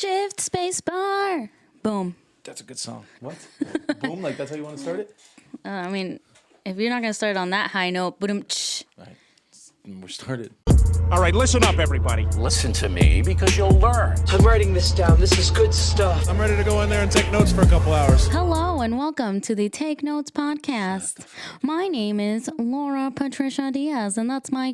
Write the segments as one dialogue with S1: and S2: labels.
S1: Shift space bar. Boom.
S2: That's a good song. What? Boom? Like that's how you want to start it?
S1: I mean, if you're not gonna start on that high note, boom.
S2: All right. We're started.
S3: All right, listen up, everybody.
S4: Listen to me because you'll learn.
S5: I'm writing this down. This is good stuff.
S3: I'm ready to go in there and take notes for a couple hours.
S1: Hello and welcome to the Take Notes podcast. My name is Laura Patricia Diaz, and that's my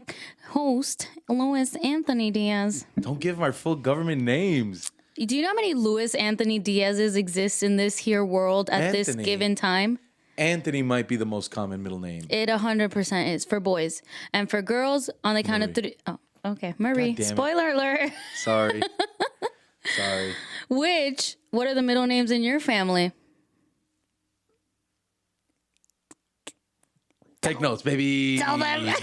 S1: host, Louis Anthony Diaz.
S2: Don't give our full government names.
S1: Do you know how many Louis Anthony Diaz's exist in this here world at this
S2: Anthony.
S1: given time?
S2: Anthony might be the most common middle name.
S1: It 100% is for boys. And for girls, on the count of three. Oh, okay. Marie.
S2: God damn it.
S1: Spoiler alert.
S2: Sorry. Sorry.
S1: What are the middle names in your family?
S2: Take notes, baby.
S1: Tell them.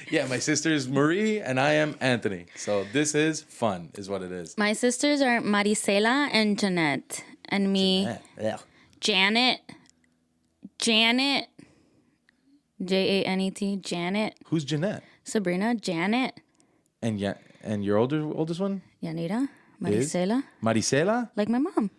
S2: Yeah, my sister's Marie and I am Anthony. So this is fun, is what it is.
S1: My sisters are Maricela and Jeanette. And me,
S2: Yeah.
S1: Janet. Janet. Janet. Janet.
S2: Who's Jeanette?
S1: Sabrina. Janet.
S2: And your oldest one?
S1: Yanira. Maricela.
S2: Maricela?
S1: Like my mom.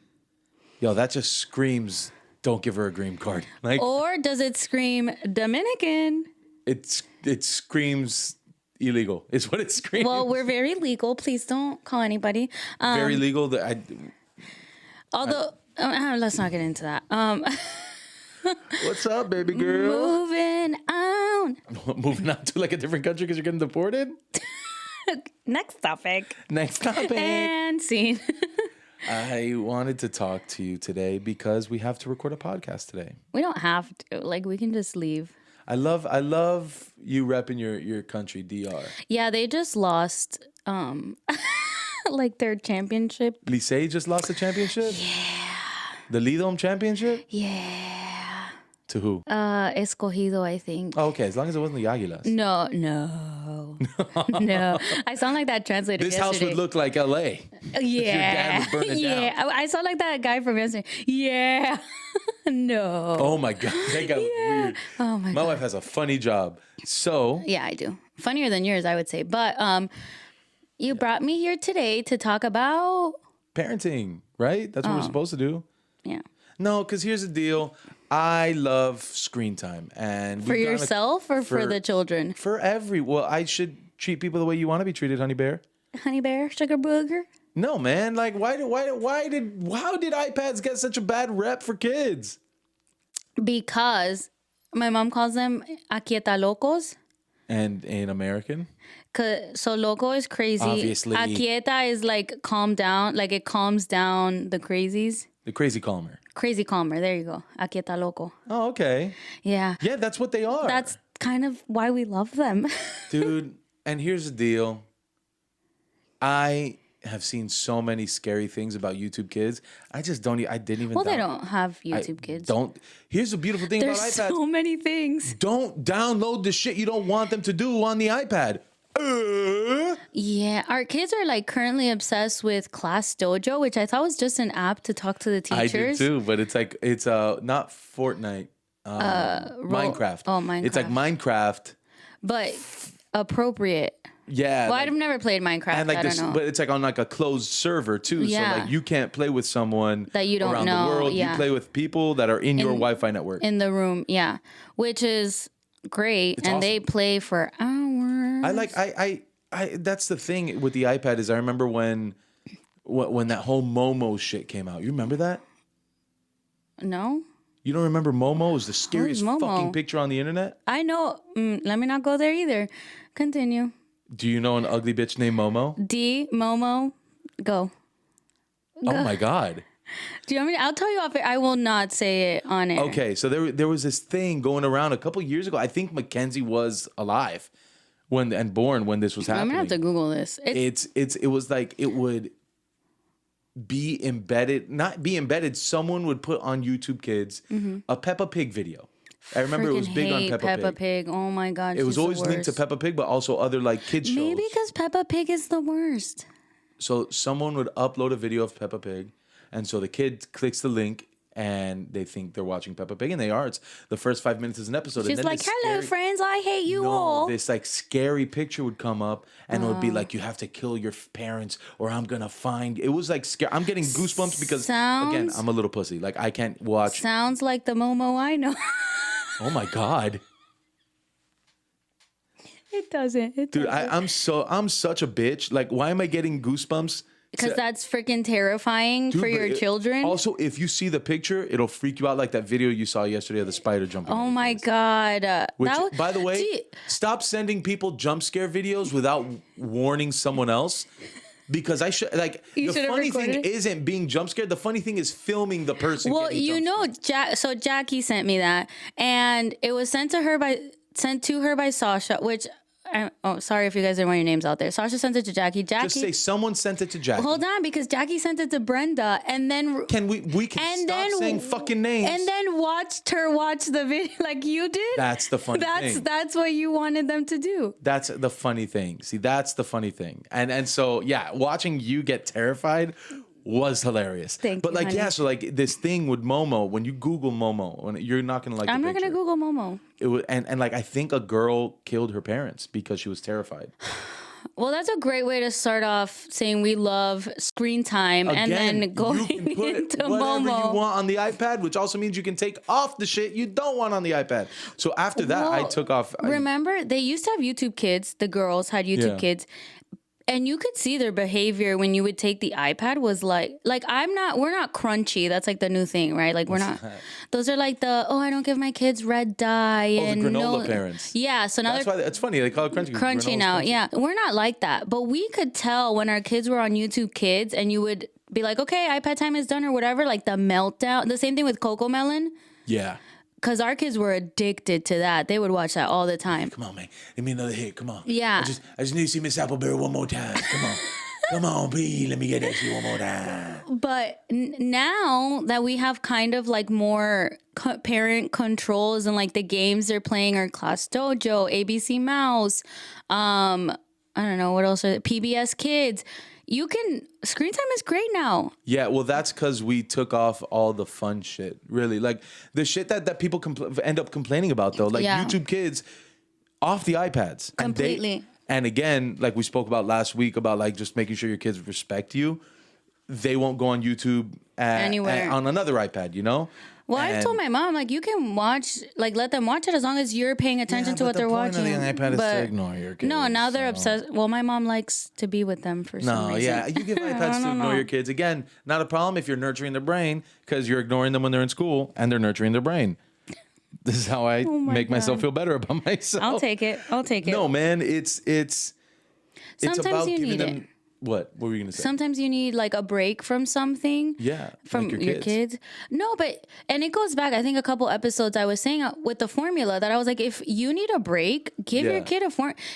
S2: Yo, that just screams, don't give her a green card. Like
S1: Or does it scream Dominican?
S2: it screams illegal. It's what it screams.
S1: Well, we're very legal. Please don't call anybody.
S2: Very legal.
S1: Although, let's not get into that.
S2: What's up, baby girl?
S1: Moving on.
S2: Moving on to like a different country because you're getting deported?
S1: Next topic.
S2: Next topic.
S1: And scene.
S2: I wanted to talk to you today because we have to record a podcast today.
S1: We don't have to. Like, we can just leave.
S2: I love you repping your country, DR.
S1: Yeah, they just lost, like, their championship.
S2: Licey just lost the championship? Yeah. The Lidom championship?
S1: Yeah.
S2: To who?
S1: Escogido, I think.
S2: Oh, okay. As long as it wasn't the Águilas.
S1: No. No. I sound like that translator
S2: This
S1: yesterday.
S2: house would look like LA.
S1: Yeah.
S2: dad would burn it
S1: yeah.
S2: down.
S1: I sound like that guy from yesterday. Yeah. No.
S2: Oh my God. That got weird.
S1: Oh my
S2: My
S1: God.
S2: wife has a funny job. So
S1: Yeah, I do. Funnier than yours, I would say. But you brought me here today to talk about.
S2: parenting, right? That's what we're supposed to do.
S1: Yeah.
S2: No, because here's the deal. I love screen time. And
S1: For
S2: we've gotten
S1: yourself or for the children?
S2: For well, I should treat people the way you want to be treated, honey bear.
S1: Honey bear, sugar booger.
S2: No, man. Like, how did iPads get such a bad rep for kids?
S1: Because my mom calls them aquieta locos.
S2: And in American?
S1: So loco is crazy.
S2: Obviously.
S1: Aquieta is like calm down. Like it calms down the crazies.
S2: The crazy calmer.
S1: Crazy calmer. There you go. Aquieta loco.
S2: Oh, okay.
S1: Yeah.
S2: Yeah, that's what they are.
S1: That's kind of why we love them.
S2: Dude, and here's the deal. I have seen so many scary things about YouTube kids. I just don't. I didn't even.
S1: Well, they don't have YouTube kids.
S2: Don't. Here's the beautiful thing
S1: There's
S2: about iPads.
S1: so many things.
S2: Don't download the shit you don't want them to do on the iPad.
S1: Yeah, our kids are like currently obsessed with Class Dojo, which I thought was just an app to talk to the
S2: I
S1: teachers.
S2: did too, but it's not Fortnite. Minecraft.
S1: Oh, Minecraft.
S2: It's like Minecraft.
S1: But appropriate.
S2: Yeah.
S1: Well,
S2: like,
S1: I've never played Minecraft.
S2: and like
S1: I
S2: this,
S1: don't know.
S2: but it's like on like a closed server too.
S1: Yeah.
S2: So like you can't play with someone
S1: That you don't
S2: around
S1: know,
S2: the world.
S1: yeah.
S2: You play with people that are in your Wi-Fi network.
S1: In the room, yeah, which is great,
S2: It's
S1: and
S2: awesome.
S1: they play for hours.
S2: I that's the thing with the iPad is I remember when that whole Momo shit came out. You remember that?
S1: No,
S2: You don't remember Momo? It was the scariest
S1: Momo?
S2: fucking picture on the internet.
S1: I know. Let me not go there either. Continue.
S2: Do you know an ugly bitch named Momo?
S1: D Momo, go.
S2: Oh my God.
S1: Do you want me? I'll tell you off. I will not say it on air.
S2: Okay, so there was this thing going around a couple years ago. I think Mackenzie was alive born when this was
S1: I'm
S2: happening.
S1: gonna have to Google this.
S2: It was like it would be embedded, not be embedded. Someone would put on YouTube Kids a Peppa Pig video. I remember it was
S1: Freaking
S2: big on
S1: hate
S2: Peppa Pig.
S1: Oh my God.
S2: It was
S1: she's the
S2: always linked to
S1: worst.
S2: Peppa Pig, but also other like kids shows.
S1: Maybe because Peppa Pig is the worst.
S2: So someone would upload a video of Peppa Pig, and so the kid clicks the link, and they think they're watching Peppa Pig, and they are. It's the first 5 minutes is an episode.
S1: She's
S2: and then
S1: like,
S2: this
S1: hello,
S2: scary-
S1: friends, I hate you
S2: No,
S1: all.
S2: this like scary picture would come up, and it would be like, you have to kill your parents, or I'm gonna find. It was like scary. I'm getting goosebumps because again,
S1: Sounds-
S2: I'm a little pussy. Like I can't watch.
S1: Sounds like the Momo I know.
S2: Oh my god.
S1: It doesn't. It
S2: Dude,
S1: doesn't.
S2: I'm such a bitch. Like, why am I getting goosebumps?
S1: Because that's freaking terrifying
S2: Dude,
S1: for
S2: but
S1: your children.
S2: Also, if you see the picture, it'll freak you out, like that video you saw yesterday of the spider jumping.
S1: Oh
S2: in your
S1: my
S2: face.
S1: God.
S2: Which,
S1: That
S2: by the way,
S1: See,
S2: stop sending people jump scare videos without warning someone else. Because I should like
S1: You
S2: the
S1: should have
S2: funny thing
S1: recorded it.
S2: isn't being jump scared. The funny thing is filming the person.
S1: well,
S2: getting
S1: you
S2: jump
S1: know, so Jackie sent me that, and it was sent to her by Sasha, which. Sorry if you guys didn't want your names out there. Sasha sent it to Jackie. Jackie,
S2: Just say someone sent it to Jackie.
S1: hold on, because Jackie sent it to Brenda, and then
S2: Can we can
S1: and
S2: stop
S1: then
S2: saying fucking names?
S1: and then watched her watch the video like you did.
S2: That's the funny thing.
S1: That's what you wanted them to do.
S2: That's the funny thing. See, that's the funny thing. And so yeah, watching you get terrified was hilarious.
S1: Thank
S2: but
S1: you,
S2: like
S1: honey.
S2: yeah, so like this thing with Momo, when you Google Momo, when you're not gonna like
S1: I'm
S2: the
S1: not gonna
S2: picture.
S1: Google Momo.
S2: It was, and like I think a girl killed her parents because she was terrified.
S1: Well, that's a great way to start off saying we love screen time and
S2: Again,
S1: then going
S2: you can put
S1: into
S2: whatever
S1: Momo.
S2: you want on the iPad, which also means you can take off the shit you don't want on the iPad. So after that, I
S1: Well,
S2: took off.
S1: Remember, they used to have YouTube Kids. The girls had YouTube
S2: Yeah.
S1: Kids. And you could see their behavior when you would take the iPad was like we're not crunchy. That's like the new thing, right? Like we're not, those are like I don't give my kids red dye
S2: the
S1: and
S2: granola parents.
S1: Yeah. So now
S2: That's
S1: they're
S2: why it's funny. They call it crunchy.
S1: crunchy
S2: Granola's
S1: now.
S2: crunchy.
S1: Yeah. We're not like that, but we could tell when our kids were on YouTube Kids and you would be like, okay, iPad time is done or whatever. Like the meltdown, the same thing with Coco Melon.
S2: Yeah.
S1: Because our kids were addicted to that. They would watch that all the time.
S2: Come on, man. Give me another hit. Come on.
S1: Yeah.
S2: I just need to see Miss Appleberry one more time. Come on. Come on, please. Let me get that shit one more time.
S1: But now that we have kind of like more parent controls and like the games they're playing are Class Dojo, ABC Mouse, I don't know what else are PBS Kids. Screen time is great now.
S2: Yeah, well, that's because we took off all the fun shit, really. Like, the shit that people end up complaining about, though. Like,
S1: Yeah.
S2: YouTube Kids off the iPads.
S1: Completely.
S2: And again, like we spoke about last week, about, like, just making sure your kids respect you. They won't go on YouTube
S1: Anywhere.
S2: on another iPad, you know?
S1: Well, I've told my mom, like, you can watch, like, let them watch it as long as you're paying attention to what they're watching.
S2: to ignore your kids.
S1: No, now they're obsessed. Well, my mom likes to be with them for some
S2: No,
S1: reason.
S2: yeah, you give iPads to
S1: don't
S2: ignore
S1: know.
S2: your kids. Again, not a problem if you're nurturing their brain, because you're ignoring them when they're in school and they're nurturing their brain. This is how I make myself feel better about myself.
S1: I'll take it.
S2: No, man, it's
S1: Sometimes
S2: about
S1: you
S2: giving
S1: need
S2: them
S1: it.
S2: what were you gonna say?
S1: Sometimes you need like a break from something.
S2: Yeah,
S1: From
S2: like
S1: your kids. No, but and it goes back, I think a couple episodes I was saying with the formula that I was like, if you need a break, give
S2: Yeah.
S1: your kid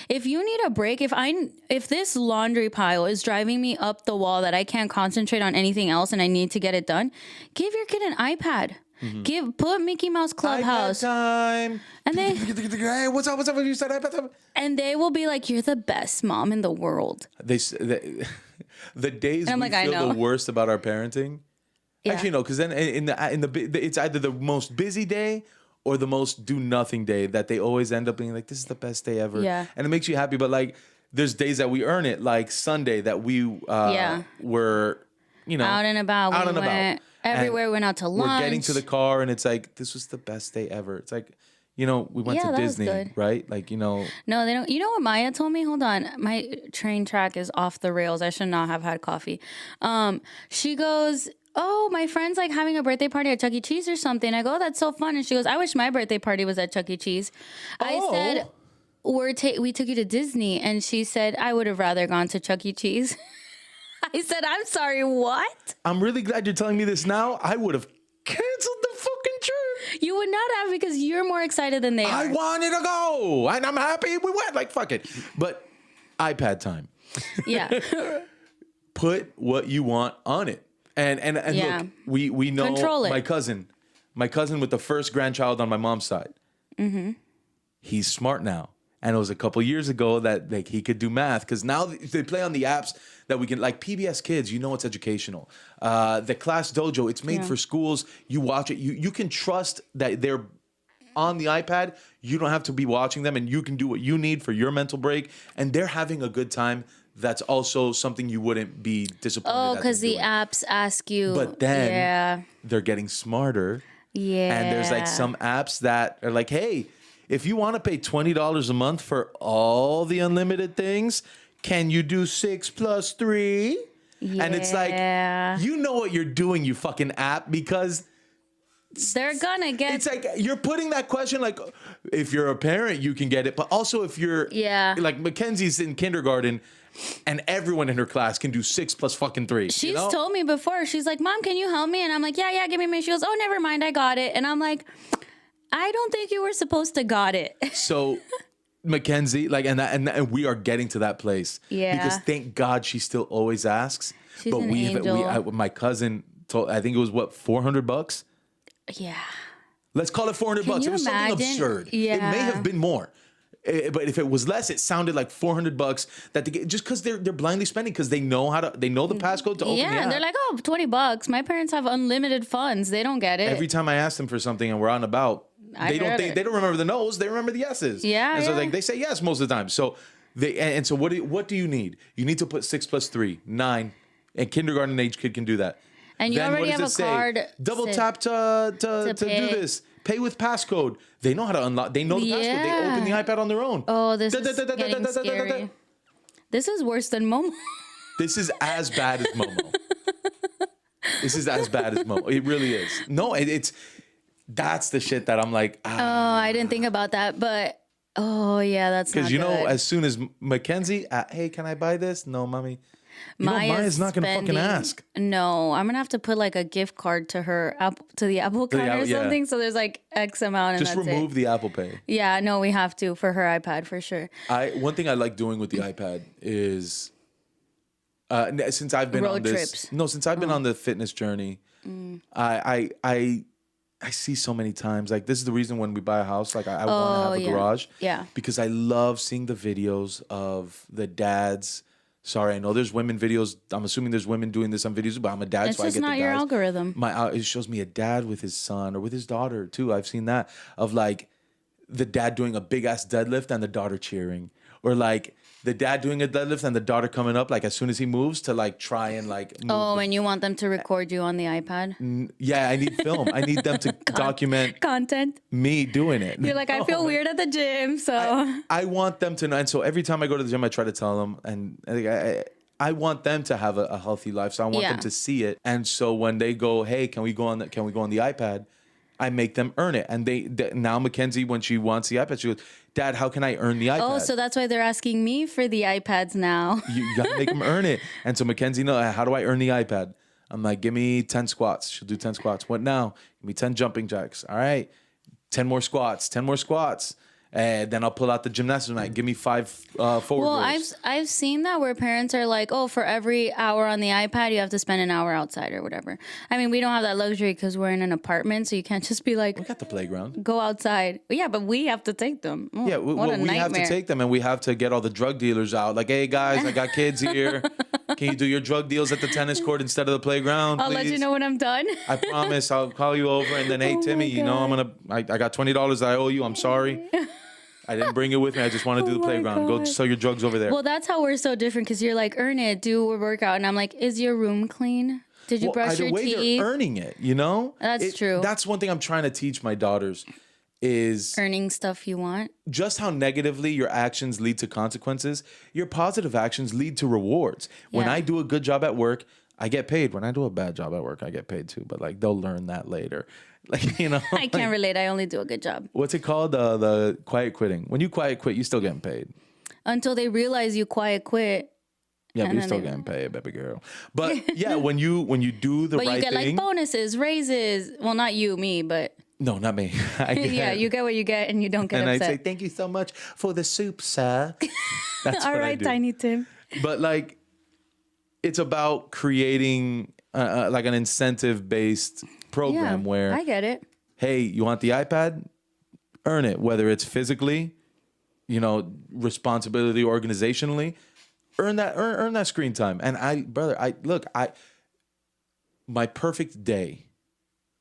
S1: if you need a break, if this laundry pile is driving me up the wall that I can't concentrate on anything else and I need to get it done, give your kid an iPad. Put Mickey Mouse Clubhouse.
S2: iPad time.
S1: And they
S2: Hey, what's up? What's up? You said iPad time.
S1: and they will be like, you're the best mom in the world.
S2: The days
S1: I'm
S2: we
S1: like, I
S2: feel
S1: know.
S2: the worst about our parenting.
S1: Yeah.
S2: Actually, no, because then it's either the most busy day or the most do nothing day that they always end up being like, this is the best day ever.
S1: Yeah.
S2: And it makes you happy. But like, there's days that we earn it, like Sunday that we were,
S1: Out and about.
S2: Out
S1: We
S2: and about.
S1: went everywhere.
S2: And
S1: Went out to lunch.
S2: We're getting to the car and it's like, this was the best day ever. It's like, we went
S1: Yeah,
S2: to
S1: that was
S2: Disney,
S1: good.
S2: right? Like,
S1: No, they don't. You know what Maya told me? Hold on. My train track is off the rails. I should not have had coffee. She goes, oh, my friend's like having a birthday party at Chuck E. Cheese or something. I go, oh, that's so fun. And she goes, I wish my birthday party was at Chuck E. Cheese. I said, we took you to Disney. And she said, I would have rather gone to Chuck E. Cheese. I said, I'm sorry, what?
S2: I'm really glad you're telling me this now. I would have canceled the fucking trip.
S1: You would not have because you're more excited than they
S2: I
S1: are.
S2: wanted to go, and I'm happy we went. Like, fuck it. But iPad time.
S1: Yeah.
S2: Put what you want on it. And
S1: Yeah.
S2: look, we know
S1: Control it.
S2: my cousin with the first grandchild on my mom's side. Mm-hmm. He's smart now. And it was a couple years ago that like he could do math because now they play on the apps that we can, like PBS Kids, you know it's educational. The Class Dojo, it's made for schools. You watch it. You can trust that they're on the iPad. You don't have to be watching them, and you can do what you need for your mental break. And they're having a good time. That's also something you wouldn't be disappointed.
S1: Oh,
S2: at them
S1: because the
S2: doing.
S1: apps ask you.
S2: But then
S1: yeah,
S2: they're getting smarter.
S1: yeah.
S2: And there's like some apps that are like, hey, if you want to pay $20 a month for all the unlimited things, can you do 6 + 3? And it's like, you know what you're doing, you fucking app, because
S1: they're gonna get.
S2: it's like you're putting that question like, if you're a parent, you can get it. But also if you're like Mackenzie's in kindergarten and everyone in her class can do 6 + fucking 3.
S1: She's
S2: you know?
S1: told me before. She's like, Mom, can you help me? And I'm like, yeah, give me my. She goes, oh, never mind, I got it. And I'm like, I don't think you were supposed to got it.
S2: So Mackenzie, like, and we are getting to that place.
S1: Yeah.
S2: Because thank God she still always asks.
S1: She's an angel.
S2: My cousin told, I think it was what, $400?
S1: Yeah.
S2: Let's call it $400.
S1: Can
S2: It
S1: you
S2: was something
S1: imagine?
S2: absurd. It may
S1: Yeah.
S2: have been more. But if it was less, it sounded like $400 that they get, just because they're blindly spending because they know they know the passcode to open the
S1: Yeah,
S2: app.
S1: and they're like, oh, $20. My parents have unlimited funds. They don't get it.
S2: Every time I ask them for something and we're on about, they don't remember the no's, they remember the yeses.
S1: Yeah,
S2: and so
S1: yeah.
S2: like they say yes most of the time. So so what do you need? You need to put 6 + 3, 9, and kindergarten age kid can do that.
S1: And you
S2: Then
S1: already
S2: what does
S1: have
S2: it
S1: a
S2: say?
S1: card
S2: Double
S1: to-
S2: tap to do
S1: pay.
S2: this. Pay with passcode. They know how to unlock. They know the passcode. They open the iPad on their own.
S1: Oh, this
S2: Da,
S1: is
S2: da, da, da, da,
S1: getting
S2: da, da, da, da, da.
S1: scary. This is worse than Momo.
S2: This is as bad as Momo. This is as bad as Momo. It really is. No, that's the shit that I'm like,
S1: Oh, I didn't think about that, but oh yeah, that's not
S2: because you know,
S1: good.
S2: as soon as Mackenzie, hey, can I buy this? No, mommy. You know,
S1: Maya's
S2: Maya's not gonna fucking
S1: spending-
S2: ask.
S1: No, I'm gonna have to put like a gift card to her to the Apple
S2: the
S1: card or
S2: yeah.
S1: something. So there's like X amount, and
S2: Just
S1: that's
S2: remove
S1: it.
S2: the Apple Pay.
S1: Yeah, no, we have to for her iPad for sure.
S2: One thing I like doing with the iPad is, since I've been on
S1: Road
S2: this,
S1: trips.
S2: no, since I've been on the fitness journey, I see so many times, like, this is the reason when we buy a house, like, I want to have a
S1: yeah.
S2: garage.
S1: Yeah.
S2: Because I love seeing the videos of the dads. Sorry, I know there's women videos. I'm assuming there's women doing this on videos, but I'm a dad,
S1: It's
S2: so I
S1: just
S2: get
S1: not
S2: the
S1: your
S2: guys.
S1: algorithm.
S2: It shows me a dad with his son or with his daughter too. I've seen that of like the dad doing a big ass deadlift and the daughter cheering, or like the dad doing a deadlift and the daughter coming up like as soon as he moves to like try and like move
S1: Oh,
S2: the-
S1: and you want them to record you on the iPad?
S2: yeah, I need film. I need them to document
S1: Content.
S2: me doing it.
S1: You're like, I feel weird at the gym, so
S2: I want them to know. And so every time I go to the gym, I try to tell them, and I want them to have a healthy life. So I want
S1: Yeah.
S2: them to see it. And so when they go, hey, can we go on the iPad? I make them earn it. And now Mackenzie, when she wants the iPad, she goes, Dad, how can I earn the iPad?
S1: oh, so that's why they're asking me for the iPads now.
S2: You gotta make them earn it. And so Mackenzie, how do I earn the iPad? I'm like, give me 10 squats. She'll do 10 squats. What now? Give me 10 jumping jacks. All right. 10 more squats. And then I'll pull out the gymnastics mat. Give me 5 forward
S1: Well,
S2: rolls.
S1: I've seen that where parents are like, oh, for every hour on the iPad, you have to spend an hour outside or whatever. I mean, we don't have that luxury because we're in an apartment, so you can't just be like,
S2: We got the playground.
S1: go outside. Yeah, but we have to take them. Oh,
S2: Yeah,
S1: what a
S2: we have to
S1: nightmare.
S2: take them, and we have to get all the drug dealers out. Like, hey guys, I got kids here. Can you do your drug deals at the tennis court instead of the playground?
S1: I'll let you
S2: please?
S1: know when I'm done.
S2: I promise I'll call you over, and then hey
S1: Oh
S2: Timmy,
S1: my
S2: you know
S1: God.
S2: I got $20 I owe you. I'm sorry. I didn't bring it with me. I just want to do the
S1: my
S2: playground. Go
S1: God.
S2: sell your drugs over there.
S1: Well, that's how we're so different because you're like, earn it, do a workout. And I'm like, is your room clean? Did you brush
S2: either
S1: your
S2: way,
S1: teeth?
S2: they're earning it. You know,
S1: That's true.
S2: That's one thing I'm trying to teach my daughters is
S1: Earning stuff you want.
S2: just how negatively your actions lead to consequences, your positive actions lead to rewards. When
S1: Yeah.
S2: I do a good job at work, I get paid. When I do a bad job at work, I get paid too. But like they'll learn that later. Like, you know,
S1: I can't relate. I only do a good job.
S2: what's it called? The quiet quitting. When you quiet quit, you still getting paid.
S1: Until they realize you quiet quit.
S2: Yeah, but
S1: And
S2: you're
S1: then
S2: still
S1: they-
S2: getting paid, baby girl. But yeah, when you do the
S1: But
S2: right
S1: you get
S2: thing.
S1: like bonuses, raises. Well, not you, me, but
S2: No, not me. I get,
S1: yeah, you get what you get and you don't get
S2: and I'd
S1: upset.
S2: say, thank you so much for the soup, sir. That's
S1: All
S2: what I
S1: right,
S2: do.
S1: Tiny Tim.
S2: But like, it's about creating like an incentive-based program
S1: Yeah,
S2: where,
S1: I get it.
S2: hey, you want the iPad? Earn it, whether it's physically responsibility organizationally, earn that screen time. And my perfect day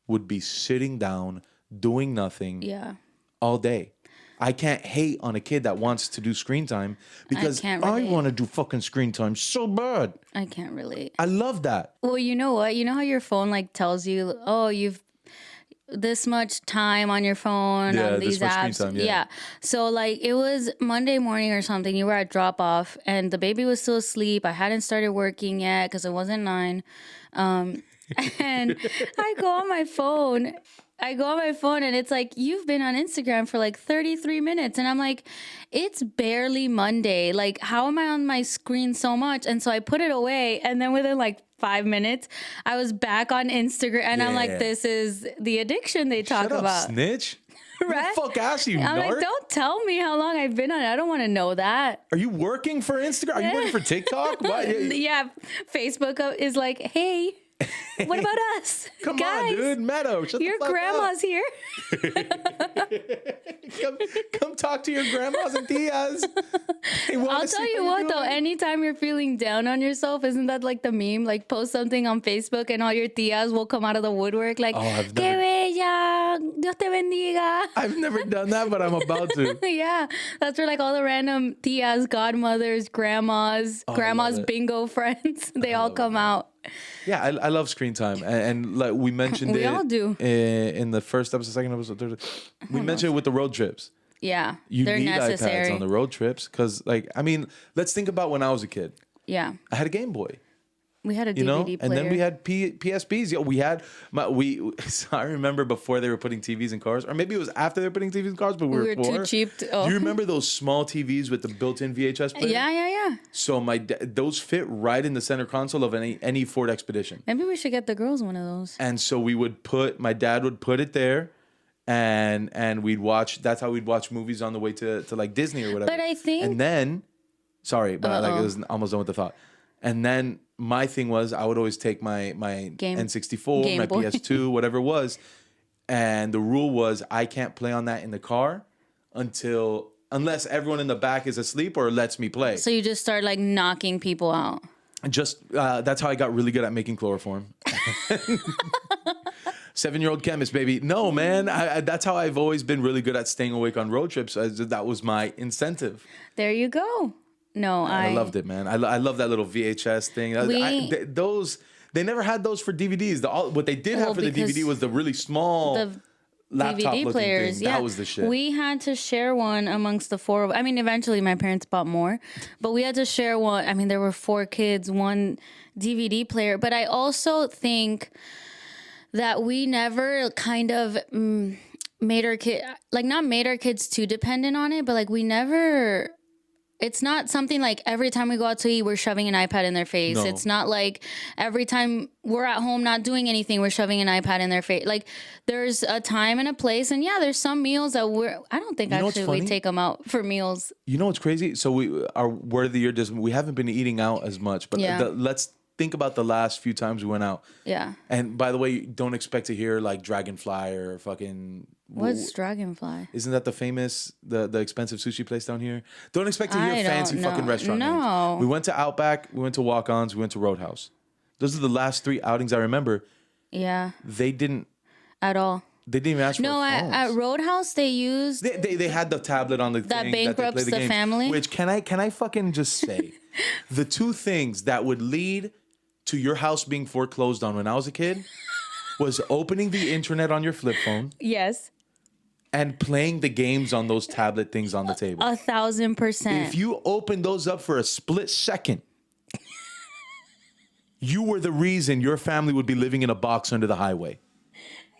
S2: would be sitting down, doing nothing
S1: Yeah.
S2: all day. I can't hate on a kid that wants to do screen time because
S1: can't
S2: I
S1: relate.
S2: want to do fucking screen time so bad.
S1: I can't relate.
S2: I love that.
S1: Well, you know what? You know how your phone like tells you, oh, you've this much time on your phone
S2: Yeah,
S1: on
S2: this
S1: these
S2: much screen
S1: apps.
S2: time, yeah.
S1: So like it was Monday morning or something. You were at drop off and the baby was still asleep. I hadn't started working yet because it wasn't 9. And I go on my phone and it's like, you've been on Instagram for like 33 minutes. And I'm like, it's barely Monday. Like, how am I on my screen so much? And so I put it away. And then within like 5 minutes, I was back on Instagram. And I'm
S2: Yeah.
S1: like, this is the addiction they talk
S2: Shut up,
S1: about.
S2: snitch.
S1: Right?
S2: Who the fuck asked you,
S1: I'm like,
S2: narc?
S1: don't tell me how long I've been on it. I don't want to know that.
S2: Are you working for Instagram? Are you working for TikTok? Why?
S1: Yeah, Facebook is like, hey, what about us?
S2: Come
S1: Guys,
S2: on, dude. Meadow, shut
S1: your
S2: the fuck
S1: grandma's here.
S2: up. Come talk to your grandmas and tias.
S1: I'll tell you what though, anytime you're feeling down on yourself, isn't that like the meme? Like post something on Facebook and all your tias will come out of the woodwork like,
S2: I've
S1: que bella, Dios te bendiga.
S2: I've never done that, but I'm about to.
S1: Yeah, that's where like all the random tias, godmothers, grandmas, grandma's
S2: it.
S1: bingo friends, they all come out.
S2: Yeah, I love screen time, and like we mentioned
S1: We
S2: it
S1: all do.
S2: in the first episode, second episode, third. We mentioned it with the road trips.
S1: Yeah,
S2: You
S1: they're
S2: need
S1: necessary.
S2: iPads on the road trips because, like, I mean, let's think about when I was a kid.
S1: Yeah,
S2: I had a Game Boy,
S1: we had a DVD
S2: you know,
S1: player.
S2: and then we had PSPs. Yeah, we had so I remember before they were putting TVs in cars, or maybe it was after they were putting TVs in cars, but we were
S1: too
S2: poor.
S1: cheap.
S2: Do you remember those small TVs with the built-in VHS player?
S1: Yeah.
S2: So those fit right in the center console of any Ford Expedition.
S1: Maybe we should get the girls one of those.
S2: And so my dad would put it there, and we'd watch. That's how we'd watch movies on the way to like Disney or whatever.
S1: But I think-
S2: and then, sorry, but like it was almost done with the thought. And then my thing was I would always take my N64,
S1: Game
S2: my
S1: Boy.
S2: PS2, whatever it was, and the rule was I can't play on that in the car unless everyone in the back is asleep or lets me play.
S1: So you just start like knocking people out.
S2: Just that's how I got really good at making chloroform. 7-year-old chemist, baby. No, man, that's how I've always been really good at staying awake on road trips. That was my incentive.
S1: There you go. No,
S2: I loved it, man. I love that little VHS thing. They never had those for DVDs. What they did have for the
S1: because
S2: DVD was the really small
S1: the
S2: laptop
S1: DVD
S2: looking
S1: players.
S2: thing.
S1: Yeah,
S2: That was the shit.
S1: We had to share one amongst the 4 of. I mean, eventually my parents bought more, but we had to share one. I mean, there were 4 kids, one DVD player. But I also think that we never kind of made our kids too dependent on it, but like we never. It's not something like every time we go out to eat, we're shoving an iPad in their face.
S2: No.
S1: It's not like every time we're at home not doing anything, we're shoving an iPad in their face. Like there's a time and a place. And yeah, there's some meals that I don't think
S2: You know what's
S1: actually we
S2: funny?
S1: take them out for meals.
S2: You know what's crazy? So our word of the year we haven't been eating out as much, but
S1: Yeah.
S2: let's think about the last few times we went out.
S1: Yeah.
S2: And by the way, don't expect to hear like Dragonfly or fucking.
S1: What's Dragonfly?
S2: Isn't that the famous the expensive sushi place down here? Don't expect to hear
S1: I
S2: fancy
S1: don't
S2: fucking
S1: know.
S2: restaurant
S1: No.
S2: names. We went to Outback, we went to Walk-Ons, we went to Roadhouse. Those are the last 3 outings I remember.
S1: Yeah.
S2: They didn't
S1: At all.
S2: even ask
S1: No,
S2: for phones.
S1: at Roadhouse they used
S2: They had the tablet on the
S1: That
S2: thing they
S1: bankrupts
S2: play
S1: the
S2: games.
S1: family?
S2: Which can I fucking just say, the 2 things that would lead to your house being foreclosed on when I was a kid was opening the internet on your flip phone
S1: yes.
S2: and playing the games on those tablet things on the table.
S1: 1,000%.
S2: If you opened those up for a split second, you were the reason your family would be living in a box under the highway.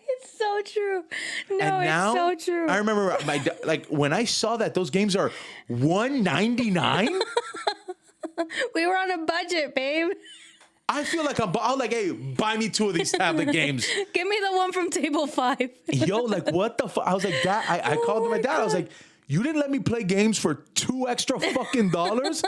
S1: It's so true. No,
S2: And now,
S1: it's so true.
S2: I remember like when I saw that those games are $199.
S1: We were on a budget, babe.
S2: I feel like I was like, hey, buy me 2 of these tablet games.
S1: Give me the one from table 5.
S2: Yo, like what the fuck? I was like, Dad, I called my dad. I was like, You didn't let me play games for $2 extra fucking dollars.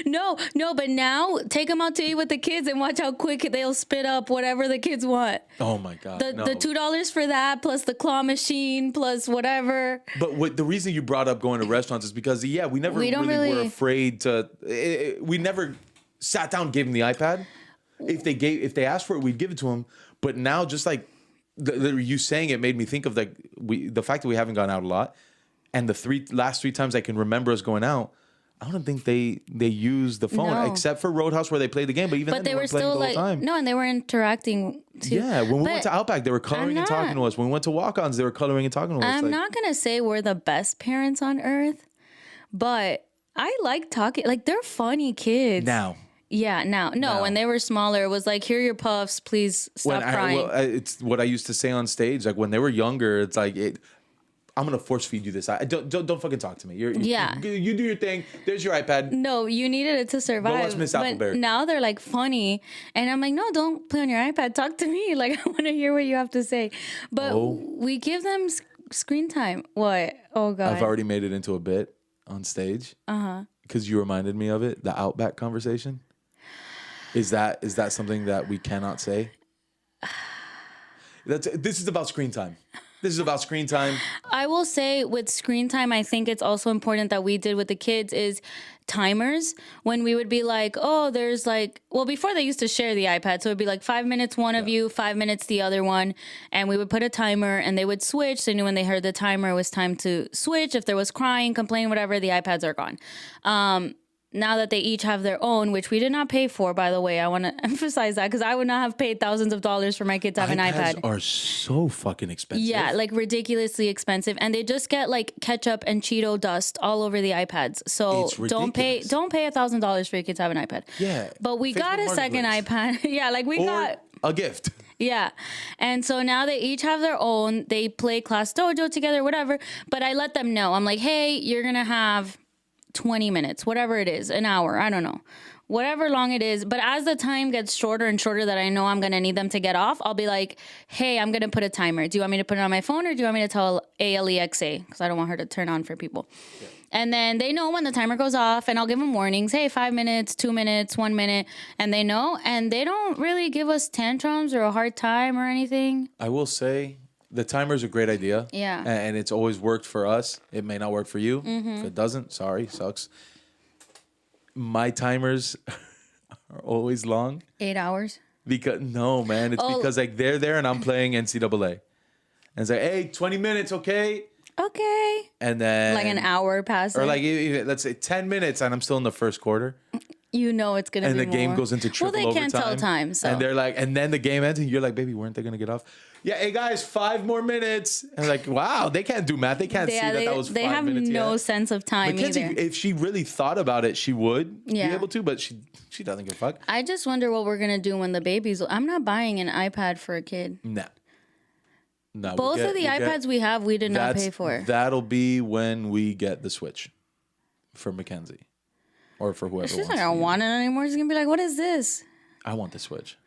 S1: No, but now take them out to eat with the kids and watch how quick they'll spit up whatever the kids want.
S2: Oh my god.
S1: The
S2: no.
S1: $2 for that plus the claw machine plus whatever.
S2: But the reason you brought up going to restaurants is because we never
S1: We don't
S2: really were
S1: really-
S2: afraid to. We never sat down and gave them the iPad. If they asked for it, we'd give it to them. But now, just like you saying it made me think of the fact that we haven't gone out a lot, and the last three times I can remember us going out. I don't think they used the phone
S1: No.
S2: except for Roadhouse where they played the game. But even then,
S1: But they were
S2: weren't playing
S1: still
S2: the whole
S1: like
S2: time.
S1: no, and they were interacting too.
S2: Yeah, when we
S1: But
S2: went to Outback, they were coloring and talking to us. When we went to Walk-Ons, they were coloring and talking to us.
S1: I'm
S2: Like,
S1: not gonna say we're the best parents on earth, but I like talking. Like they're funny kids.
S2: now.
S1: Yeah, now. No,
S2: Now.
S1: when they were smaller, it was like, here are your puffs, please stop crying.
S2: It's what I used to say on stage. Like when they were younger, it's like I'm gonna force feed you this. I don't fucking talk to me.
S1: Yeah.
S2: You do your thing. There's your iPad.
S1: No, you needed it to survive.
S2: watch Miss
S1: But
S2: Appleberry.
S1: now they're like funny, and I'm like, no, don't play on your iPad. Talk to me. Like I want to hear what you have to say. But
S2: Oh.
S1: we give them screen time. What? Oh god.
S2: I've already made it into a bit on stage. Because you reminded me of it. The Outback conversation. Is that something that we cannot say? This is about screen time. This is about screen time.
S1: I will say with screen time, I think it's also important that we did with the kids is timers when we would be like, oh, there's like, well, before they used to share the iPad. So it'd be like 5 minutes, one of you, 5 minutes, the other one. And we would put a timer and they would switch. So they knew when they heard the timer, it was time to switch. If there was crying, complaining, whatever, the iPads are gone. Now that they each have their own, which we did not pay for, by the way, I want to emphasize that because I would not have paid thousands of dollars for my kid to have an
S2: iPads
S1: iPad.
S2: are so fucking expensive.
S1: Yeah, like ridiculously expensive, and they just get like ketchup and Cheeto dust all over the iPads. So
S2: It's
S1: don't pay
S2: ridiculous.
S1: $1,000 for your kid to have an iPad.
S2: Yeah,
S1: but we got
S2: Facebook
S1: a second
S2: Marketplace.
S1: iPad. Yeah, like we
S2: or
S1: got.
S2: a gift.
S1: Yeah. And so now they each have their own. They play Class Dojo together, whatever. But I let them know. I'm like, hey, you're going to have 20 minutes, whatever it is, an hour, I don't know, whatever long it is. But as the time gets shorter and shorter that I know I'm going to need them to get off, I'll be like, hey, I'm going to put a timer. Do you want me to put it on my phone or do you want me to tell Alexa? Because I don't want her to turn on for people. Yeah. And then they know when the timer goes off and I'll give them warnings. Hey, 5 minutes, 2 minutes, 1 minute. And they know. And they don't really give us tantrums or a hard time or anything.
S2: I will say the timer is a great idea.
S1: Yeah.
S2: And it's always worked for us. It may not work for you.
S1: Mm-hmm.
S2: If it doesn't, sorry, sucks. My timers are always long.
S1: 8 hours.
S2: Because no, man, it's because like they're there and I'm playing NCAA. And it's like, hey, 20 minutes, okay?
S1: Okay.
S2: And then
S1: Like an hour passes.
S2: Or like let's say 10 minutes and I'm still in the first quarter.
S1: You know it's gonna
S2: And
S1: be
S2: the game
S1: more.
S2: goes into triple
S1: Well, they
S2: overtime.
S1: can't tell time, so
S2: And they're like, and then the game ends, and you're like, baby, weren't they gonna get off? Yeah, hey guys, 5 more minutes. And like, wow, they can't do math. They can't see that was 5
S1: they have
S2: minutes
S1: no
S2: yet.
S1: sense of time
S2: Mackenzie,
S1: either.
S2: if she really thought about it, she would be
S1: Yeah.
S2: able to, but she doesn't give a fuck.
S1: I just wonder what we're gonna do when the baby's. I'm not buying an iPad for a kid.
S2: Nah. No,
S1: Both of the iPads we have, we did not pay for.
S2: That'll be when we get the Switch for Mackenzie. Or for whoever
S1: She's
S2: wants
S1: not
S2: to
S1: gonna
S2: use
S1: want it anymore. She's gonna be like, "What is this?"
S2: I want the Switch.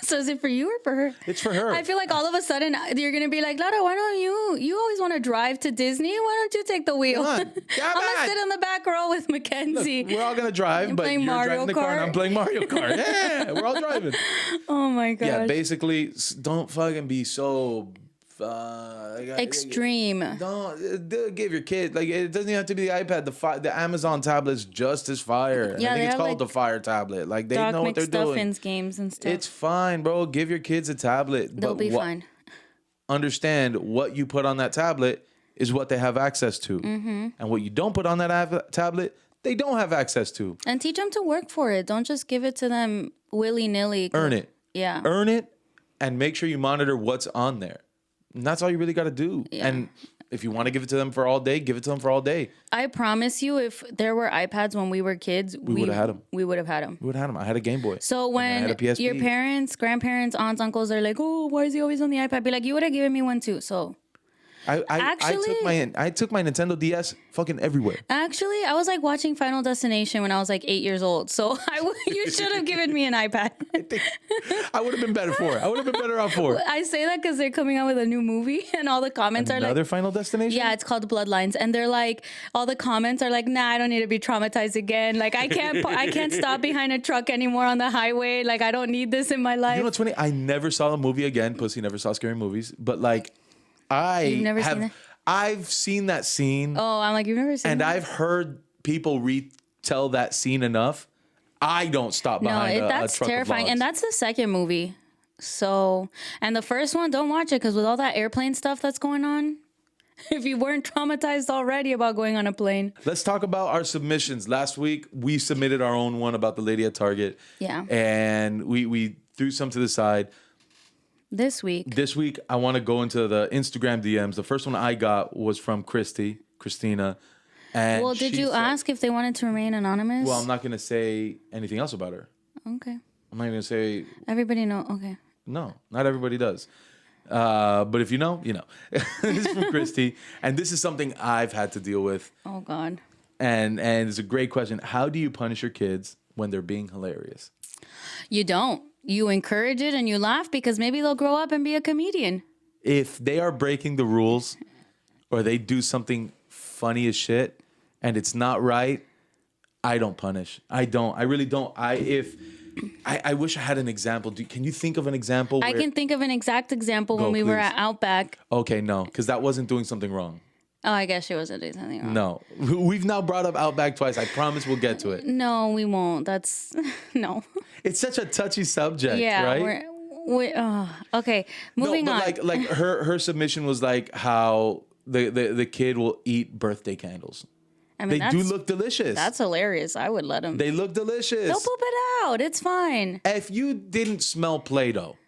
S1: So is it for you or for her?
S2: It's for her.
S1: I feel like all of a sudden you're gonna be like, "Lara, why don't you? You always want to drive to Disney. Why don't you take the wheel?
S2: Come on.
S1: I'm
S2: Come
S1: gonna
S2: on.
S1: sit in the back row with
S2: Look,
S1: Mackenzie."
S2: we're all gonna drive, but
S1: playing
S2: you're
S1: Mario
S2: driving the car and
S1: Kart.
S2: I'm playing Mario Kart. Yeah, we're all driving.
S1: Oh my gosh.
S2: Yeah, basically, don't fucking be so
S1: Extreme.
S2: Don't give your kid like it doesn't even have to be the iPad. The Amazon tablet's just as fire. And
S1: Yeah,
S2: I
S1: they
S2: think it's
S1: have,
S2: called
S1: like,
S2: the Fire tablet. Like they
S1: Doc
S2: know what they're doing.
S1: McStuffins games and stuff.
S2: It's fine, bro. Give your kids a tablet.
S1: They'll
S2: but
S1: be fine.
S2: Understand what you put on that tablet is what they have access to,
S1: Mm-hmm.
S2: and what you don't put on that tablet, they don't have access to.
S1: And teach them to work for it. Don't just give it to them willy nilly.
S2: Earn it.
S1: Yeah.
S2: Earn it, and make sure you monitor what's on there. And that's all you really got to do.
S1: Yeah.
S2: And if you want to give it to them for all day, give it to them for all day.
S1: I promise you, if there were iPads when we were kids, we
S2: would've had 'em.
S1: We would have had them.
S2: We would have had them. I had a Game Boy.
S1: So
S2: And I
S1: when
S2: had a PSP.
S1: your parents, grandparents, aunts, uncles are like, "Oh, why is he always on the iPad?" Be like, "You would have given me one too." So
S2: I took my Nintendo DS fucking everywhere.
S1: Actually, I was like watching Final Destination when I was like 8 years old. So you should have given me an iPad.
S2: I would have been better for it. I would have been better off for it.
S1: I say that because they're coming out with a new movie, and all the comments are
S2: Another
S1: like,
S2: Final Destination?
S1: yeah, it's called Bloodlines, and they're like, all the comments are like, nah, I don't need to be traumatized again. Like I can't stop behind a truck anymore on the highway. Like I don't need this in my life.
S2: You know what's funny? I never saw a movie again. Pussy never saw scary movies. But like,
S1: You've never seen it?
S2: I've seen that scene.
S1: Oh, I'm like, you've never seen
S2: And
S1: that?
S2: I've heard people retell that scene enough. I don't stop behind a
S1: that's
S2: truck
S1: terrifying.
S2: of
S1: And
S2: logs.
S1: that's the second movie. So, and the first one, don't watch it because with all that airplane stuff that's going on, if you weren't traumatized already about going on a plane.
S2: Let's talk about our submissions. Last week, we submitted our own one about the lady at Target.
S1: Yeah.
S2: And we threw some to the side.
S1: This week.
S2: This week, I want to go into the Instagram DMs. The first one I got was from Christina. And
S1: Well, did
S2: she
S1: you
S2: said-
S1: ask if they wanted to remain anonymous?
S2: Well, I'm not going to say anything else about her.
S1: Okay.
S2: I'm not going to say,
S1: Everybody know. Okay.
S2: no, not everybody does. But if you know, you know. This is from Christy. And this is something I've had to deal with.
S1: Oh, God.
S2: And it's a great question. How do you punish your kids when they're being hilarious?
S1: You don't. You encourage it and you laugh because maybe they'll grow up and be a comedian.
S2: If they are breaking the rules or they do something funny as shit and it's not right, I don't punish. I don't. I really don't. I wish I had an example. Can you think of an example?
S1: I can think of an exact example
S2: Go,
S1: when we were
S2: please.
S1: at Outback.
S2: Okay, no, because that wasn't doing something wrong.
S1: Oh, I guess she wasn't doing something wrong.
S2: No. We've now brought up Outback twice. I promise we'll get to it.
S1: No, we won't. That's no.
S2: It's such a touchy subject,
S1: Yeah,
S2: right?
S1: okay. Moving
S2: no,
S1: on.
S2: but like her submission was like how the kid will eat birthday candles.
S1: I mean,
S2: They do look delicious.
S1: That's hilarious. I would let them.
S2: They look delicious.
S1: They'll poop it out. It's fine.
S2: If you didn't smell Play-Doh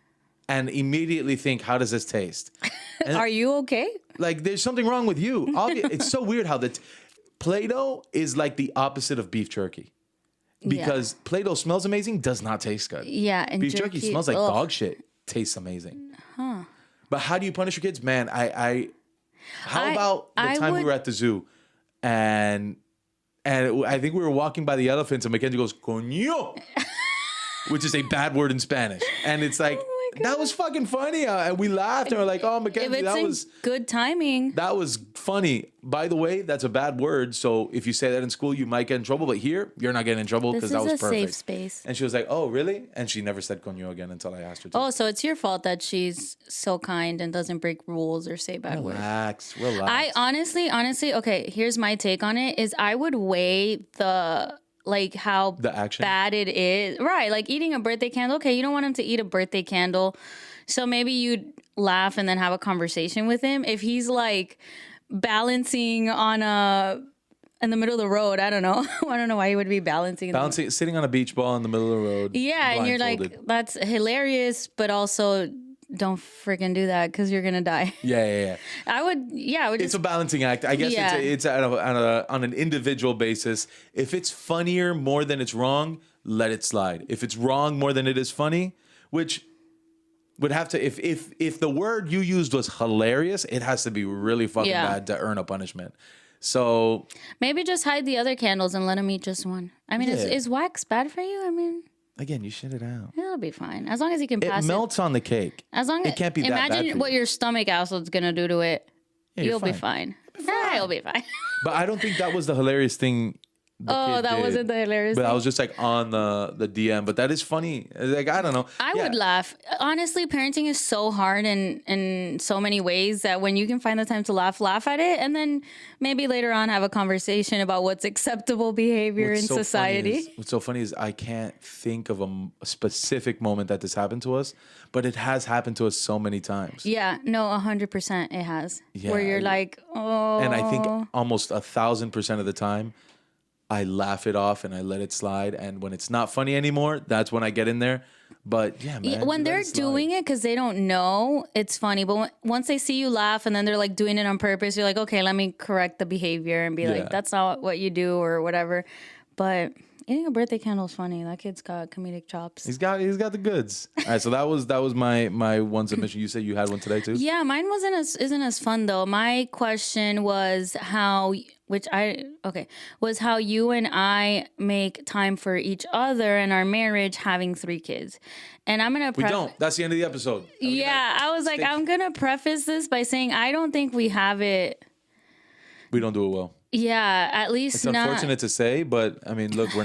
S2: and immediately think, how does this taste?
S1: Are you okay?
S2: Like, there's something wrong with you. It's so weird how Play-Doh is like the opposite of beef jerky. Because Play-Doh smells amazing, does not taste good.
S1: Yeah, and
S2: Beef jerky smells like
S1: ugh.
S2: dog shit, tastes amazing. Huh. But how do you punish your kids? Man, how about the time we were at the zoo and I think we were walking by the elephants and Mackenzie goes, coño, which is a bad word in Spanish. And it's like, that was fucking funny. And we laughed and we're like, oh,
S1: If
S2: Mackenzie,
S1: it's
S2: that
S1: in
S2: was
S1: good timing.
S2: that was funny. By the way, that's a bad word. So if you say that in school, you might get in trouble. But here, you're not getting in trouble
S1: This
S2: because that
S1: is
S2: was
S1: a
S2: perfect.
S1: safe space.
S2: And she was like, oh, really? And she never said coño again until I asked her to.
S1: Oh, so it's your fault that she's so kind and doesn't break rules or say bad words.
S2: Relax.
S1: I honestly, okay, here's my take on it is I would weigh how
S2: The action?
S1: bad it is. Right, like eating a birthday candle. Okay, you don't want him to eat a birthday candle. So maybe you'd laugh and then have a conversation with him. If he's like balancing in the middle of the road, I don't know. I don't know why he would be balancing.
S2: Sitting on a beach ball in the middle of the road.
S1: Yeah, and you're like,
S2: blindfolded.
S1: that's hilarious, but also don't freaking do that because you're gonna die.
S2: Yeah.
S1: I would
S2: It's
S1: just
S2: a balancing act. I guess
S1: Yeah.
S2: it's on an individual basis. If it's funnier more than it's wrong, let it slide. If it's wrong more than it is funny, which would have to, if the word you used was hilarious, it has to be really fucking
S1: Yeah.
S2: bad to earn a punishment. So
S1: maybe just hide the other candles and let him eat just one. I mean,
S2: Yeah.
S1: is wax bad for you? I mean,
S2: again, you shit it out.
S1: it'll be fine as long as you can
S2: It
S1: pass it.
S2: melts on the cake.
S1: As long as
S2: it can't be that bad
S1: imagine
S2: for
S1: what
S2: you.
S1: your stomach acide's gonna do to it.
S2: Yeah, you're
S1: You'll be fine. Yeah, you'll be fine.
S2: But I don't think that was the hilarious thing.
S1: That wasn't the hilarious
S2: But I
S1: thing.
S2: was just like on the DM. But that is funny. Like, I don't know.
S1: I
S2: Yeah.
S1: would laugh. Honestly, parenting is so hard in so many ways that when you can find the time to laugh at it, and then maybe later on have a conversation about what's acceptable behavior in society.
S2: What's so funny is I can't think of a specific moment that this happened to us, but it has happened to us so many times.
S1: Yeah, no, 100% it has. Where
S2: Yeah,
S1: you're like, oh.
S2: And I think almost 1,000% of the time, I laugh it off and I let it slide. And when it's not funny anymore, that's when I get in there. But yeah, man.
S1: when they're doing it because they don't know, it's funny. But once they see you laugh and then they're like doing it on purpose, you're like, okay, let me correct the behavior and be
S2: Yeah.
S1: like, that's not what you do or whatever. But Eating a birthday candle is funny. That kid's got comedic chops.
S2: He's got the goods. All right, so that was my one submission. You said you had one today too.
S1: Yeah, mine isn't as fun though. My question was was how you and I make time for each other in our marriage having 3 kids. And I'm gonna
S2: We don't. That's the end of the episode.
S1: Yeah, I was like, I'm gonna preface this by saying I don't think we have it.
S2: We don't do it well.
S1: Yeah, at least
S2: It's
S1: not.
S2: unfortunate to say, but I mean, look, we're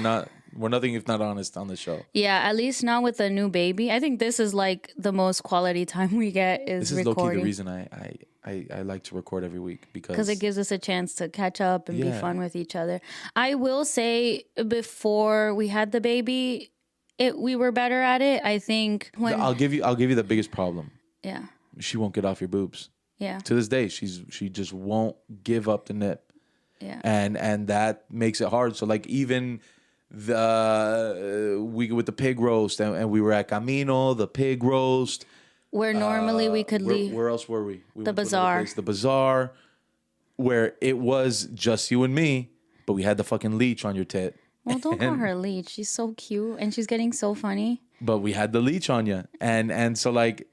S2: nothing if not honest on the show.
S1: Yeah, at least not with a new baby. I think this is like the most quality time we get is
S2: This is
S1: recording.
S2: low-key the reason I like to record every week because
S1: It gives us a chance to catch up and be
S2: Yeah.
S1: fun with each other. I will say before we had the baby, we were better at it. I think when
S2: I'll give you the biggest problem.
S1: yeah.
S2: She won't get off your boobs.
S1: Yeah.
S2: To this day, she just won't give up the nip.
S1: Yeah.
S2: And that makes it hard. So like even the we with the pig roast and we were at Camino, the pig roast.
S1: Where normally we could
S2: Where,
S1: leave.
S2: where else were we? We
S1: The
S2: went to another
S1: bazaar.
S2: place, the bazaar, where it was just you and me, but we had the fucking leech on your tit.
S1: Well, don't call her leech. She's so cute and she's getting so funny.
S2: But we had the leech on you, and so like,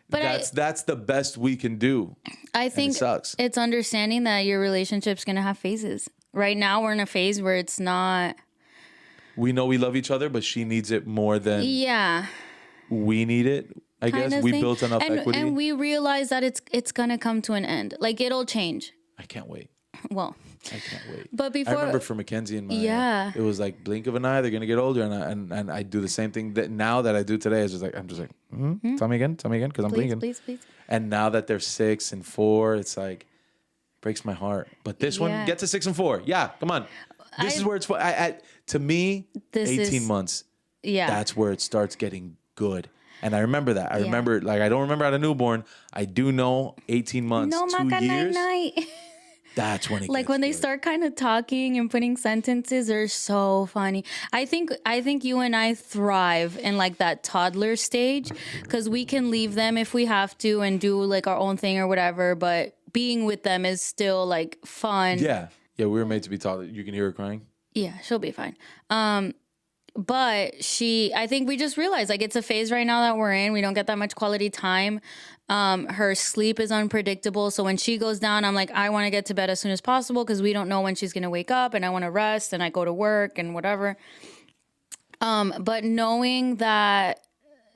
S1: But
S2: that's the best we can do.
S1: I think
S2: sucks.
S1: it's understanding that your relationship's gonna have phases. Right now, we're in a phase where it's not.
S2: We know we love each other, but she needs it more than
S1: Yeah.
S2: we need it. I
S1: kind
S2: guess
S1: of
S2: we
S1: thing.
S2: built enough equity.
S1: And we realize that it's gonna come to an end. Like it'll change.
S2: I can't wait.
S1: Well,
S2: I can't wait.
S1: but before
S2: I remember for Mackenzie and Maya,
S1: Yeah.
S2: it was like blink of an eye. They're gonna get older, and I do the same thing that now that I do today. Is just like tell me again, because I'm
S1: please,
S2: blinking.
S1: please.
S2: And now that they're 6 and 4, it's like breaks my heart. But this one,
S1: Yeah.
S2: get to 6 and 4. Yeah, come on. This is where it's to me.
S1: This
S2: 18
S1: is-
S2: months.
S1: Yeah.
S2: That's where it starts getting good. And I remember that. I
S1: Yeah.
S2: remember, like, I don't remember at a newborn. I do know 18 months,
S1: no,
S2: 2
S1: Maca
S2: years.
S1: night.
S2: That's when it
S1: Like
S2: gets
S1: when they
S2: good.
S1: start kind of talking and putting sentences are so funny. I think you and I thrive in like that toddler stage because we can leave them if we have to and do like our own thing or whatever. But being with them is still like fun.
S2: Yeah. Yeah, we were made to be taught that you can hear her crying.
S1: Yeah, she'll be fine. But I think we just realized like it's a phase right now that we're in. We don't get that much quality time. Her sleep is unpredictable. So when she goes down, I'm like, I want to get to bed as soon as possible because we don't know when she's going to wake up and I want to rest and I go to work and whatever. But knowing that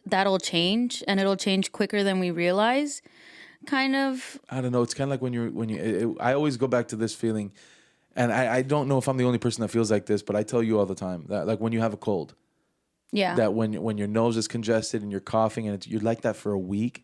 S1: that'll change and it'll change quicker than we realize, kind of.
S2: I don't know. It's kind of like I always go back to this feeling. And I don't know if I'm the only person that feels like this, but I tell you all the time that like when you have a cold,
S1: Yeah.
S2: that when your nose is congested and you're coughing and you're like that for a week,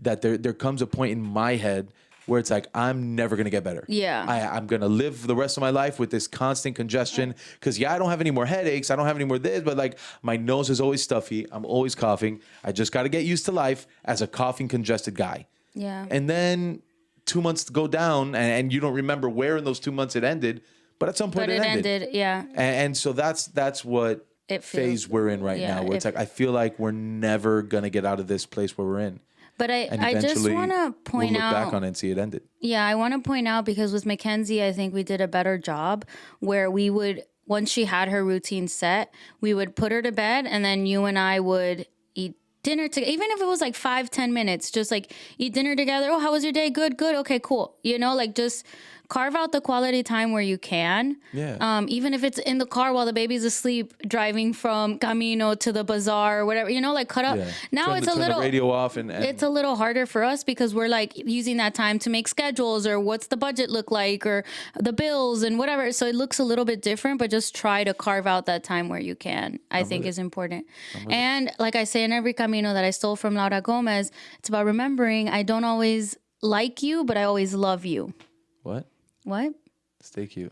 S2: that there comes a point in my head where it's like, I'm never going to get better.
S1: Yeah.
S2: I'm going to live the rest of my life with this constant congestion because, I don't have any more headaches. I don't have any more this, but like my nose is always stuffy. I'm always coughing. I just got to get used to life as a coughing, congested guy.
S1: Yeah.
S2: And then 2 months to go down and you don't remember where in those 2 months it ended, but at some point
S1: But
S2: it ended.
S1: Yeah.
S2: And so that's what
S1: It
S2: phase
S1: feels-
S2: we're in right
S1: yeah,
S2: now, where it's like I feel like we're never gonna get out of this place where we're in.
S1: But
S2: And
S1: I just
S2: eventually
S1: want to point
S2: we'll look
S1: out.
S2: back on it and see it ended.
S1: Yeah, I want to point out because with Mackenzie, I think we did a better job where we would, once she had her routine set, we would put her to bed and then you and I would eat dinner together. Even if it was like 5-10 minutes, just like eat dinner together. Oh, how was your day? Good. Okay, cool. Like just carve out the quality time where you can.
S2: Yeah.
S1: Even if it's in the car while the baby's asleep, driving from Camino to the bazaar or whatever, like cut up.
S2: Yeah.
S1: Now
S2: Turn
S1: it's
S2: the,
S1: a
S2: turn
S1: little.
S2: the radio off and
S1: It's a little harder for us because we're like using that time to make schedules or what's the budget look like or the bills and whatever. So it looks a little bit different, but just try to carve out that time where you can, I think is important. And like I say in every Camino that I stole from Laura Gomez, it's about remembering I don't always like you, but I always love you.
S2: what?
S1: What?
S2: Stay cute.